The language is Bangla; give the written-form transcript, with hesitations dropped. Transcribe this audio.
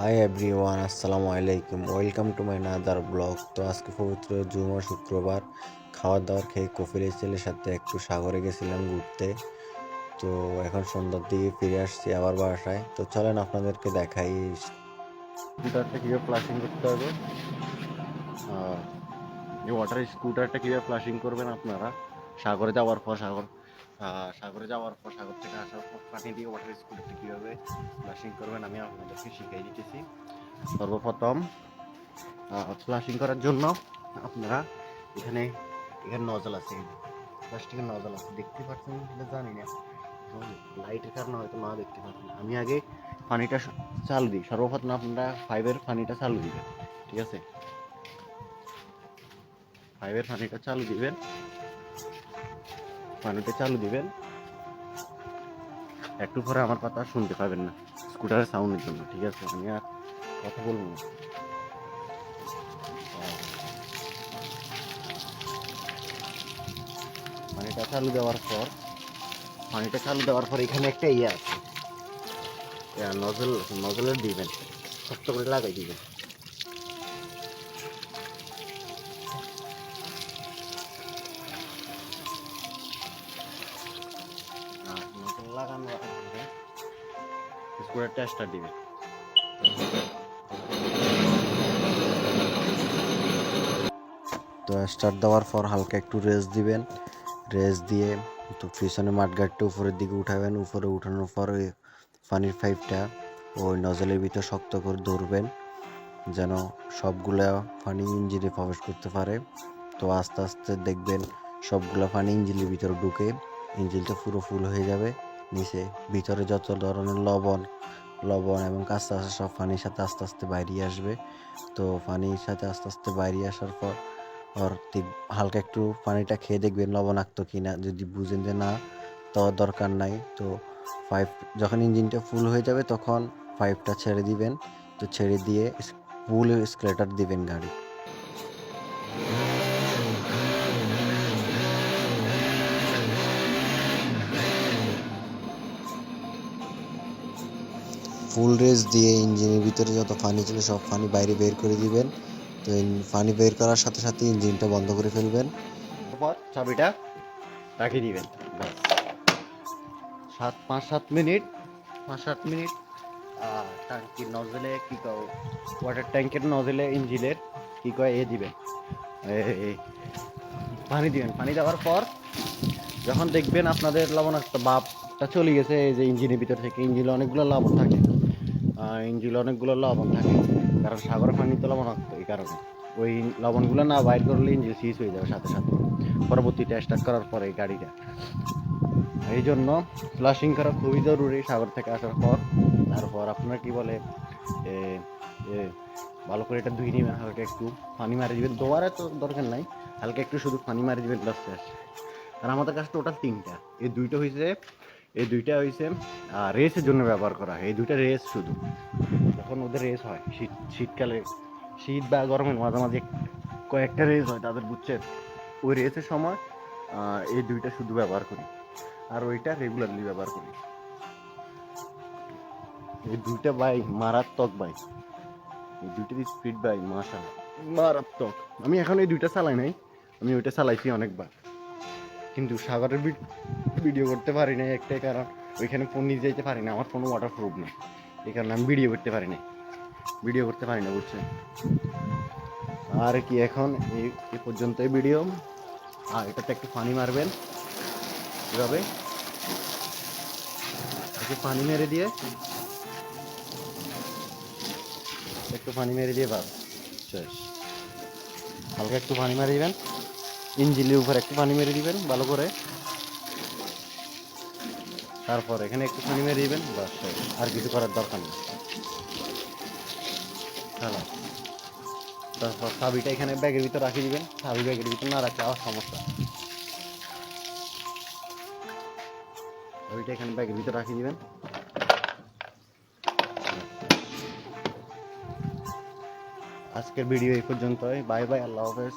হাই এভরিওয়ান, আসসালামু আলাইকুম। Welcome to my another blog. তো আজকে পবিত্র জুমা শুক্রবার খাওয়া দাওয়ার খেয়ে কফিলের ছেলের সাথে একটু সাগরে গেছিলাম ঘুরতে। তো এখন সন্ধ্যার দিকে ফিরে আসছি আবার বাসায়। তো চলেন আপনাদেরকে দেখাই স্কুটারটা কীভাবে ফ্লাশিং করতে হবে। এই ওয়াটার স্কুটারটা কীভাবে ফ্লাশিং করবেন আপনারা সাগরে যাওয়ার পর সাগর থেকে আসার পর পানি দিয়ে ওয়াটার স্কুটারটা কীভাবে ফ্লাশিং করবেন আমি আপনাদেরকে শিখিয়ে দিতেছি। সর্বপ্রথম ফ্লাশিং করার জন্য আপনারা এখানে এখানে নজল আছে, প্লাস্টিকের নজল আছে, দেখতে পাচ্ছেন কিনা জানি না, লাইটের কারণে হয়তো না দেখতে পাচ্ছেন। আমি আগে পানিটা চালু দিই। সর্বপ্রথম আপনারা পাইপের পানিটা চালু দিবেন, ঠিক আছে? পাইপের পানিটা চালু দিবেন, একটু পরে আমার কথা শুনতে পাবেন না স্কুটারের সাউন্ডের জন্য, ঠিক আছে? আমি আর কথা বলবো না। পানিটা চালু দেওয়ার পর এখানে একটা ইয়ে আছে, নজলের দিবেন, শক্ত করে লাগাই দিবেন। নজল লাগানো স্কুটারটা স্টার্ট দিবেন। তো স্টার্ট দেওয়ার পর হালকা একটু রেস্ট দিয়ে তো পিছনে মাঠগাটটা উপরের দিকে উঠাবেন। উপরে উঠানোর পর ওই পানির পাইপটা ওই নজলের ভিতর শক্ত করে ধরবেন যেন সবগুলা পানি ইঞ্জিনে প্রবেশ করতে পারে। তো আস্তে আস্তে দেখবেন সবগুলা পানি ইঞ্জিনের ভিতরে ঢুকে ইঞ্জিনটা পুরো ফুল হয়ে যাবে। নিচে ভিতরে যত ধরনের লবণ এবং আস্তে আস্তে সব পানির সাথে আস্তে আস্তে বাইরে আসবে। তো পানির সাথে আস্তে আস্তে বাইরে আসার পর হালকা একটু পানিটা খেয়ে দেখবেন লবণাক্ত কিনা। যদি বুঝেন যে না, তো দরকার নাই। তো পাইপ যখন ইঞ্জিনটা ফুল হয়ে যাবে তখন পাইপটা ছেড়ে দিবেন। তো ছেড়ে দিয়ে ফুল স্কেলেটার দিবেন গাড়ি। ফুল রেস দিয়ে ইঞ্জিনের ভিতরে যত পানি ছিল সব পানি বাইরে বের করে দিবেন। তো পানি বের করার সাথে সাথে ইঞ্জিনটা বন্ধ করে ফেলবেন। তারপর চাবিটা রাখিয়ে দিবেন। পাঁচ সাত মিনিট ট্যাঙ্কির নজলে কি কয়, ওয়াটার ট্যাঙ্কের নজলে ইঞ্জিনের কি কয় দিবেন, পানি দিবেন। পানি দেওয়ার পর যখন দেখবেন আপনাদের লবণাক্ত ভাবটা চলে গেছে, এই যে ইঞ্জিনের ভিতর থেকে ইঞ্জিনে অনেকগুলো লবণ থাকে, কারণ সাগরের পানি তো লবণাক্ত। এই কারণে ওই লবণগুলো না বাইর করলে ইঞ্জিন সিজ হয়ে যাবে সাথে সাথে পরবর্তীতে স্টার্ট করার পরে এই গাড়িটা। এই জন্য ফ্লাশিং করা খুবই জরুরি সাগর থেকে আসার পর। তারপর আপনার কি বলে ভালো করে এটা ধুয়ে নেবেন, হালকা একটু পানি মারি দিবেন। ধোয়ার তো দরকার নাই, হালকা একটু শুধু পানি মারি দিবেন, প্লাস শেষ। আর আমাদের কাছে টোটাল তিনটা, এই দুইটা হয়েছে রেসের জন্য ব্যবহার করা হয়। এই দুইটা রেস শুধু যখন ওদের রেস হয় শীতকালে, শীত বা গরমের মাঝামাঝি কয়েকটা রেস হয় তাদের, বুঝছেন? ওই রেসের সময় এই দুইটা শুধু ব্যবহার করি, আর ওইটা রেগুলারলি ব্যবহার করি। এই দুইটা বাইক মারাত্মক বাইক, এই দুইটার স্পিড বাইক মারাত্মক। আমি এখন এই দুইটা চালাই নাই, আমি ওইটা চালাইছি অনেকবার, কিন্তু সাগরের ভিডিও করতে পারি না একটাই কারণ ওইখানে ফোন নিয়ে যেতে পারি না, আমার ফোনও ওয়াটার প্রুফ নেই। এই কারণে আমি ভিডিও করতে পারি না, বুঝছেন? আর কি এখন এই পর্যন্ত ভিডিও। আর এটাতে একটু পানি মারবেন, এভাবে একটু পানি মেরে দিয়ে বাস শেষ। হালকা একটু পানি মেরে দিবেন, ইঞ্জিনের উপর একটু পানি মেরে দিবেন ভালো করে, তারপর এখানে একটু পানি মেরে দিবেন, বাস শেষ। আর কিছু করার দরকার নেই। হ্যালো, তারপর চাবিটা এখানে ব্যাগের ভিতর রাখি দিবেন। চাবি ব্যাগের ভিতর না রাখলে আবার সমস্যা। চাবিটা এখানে ব্যাগের ভিতর রাখি দিবেন। আজকের ভিডিও এই পর্যন্তই। বাই বাই, আল্লাহ হাফেজ।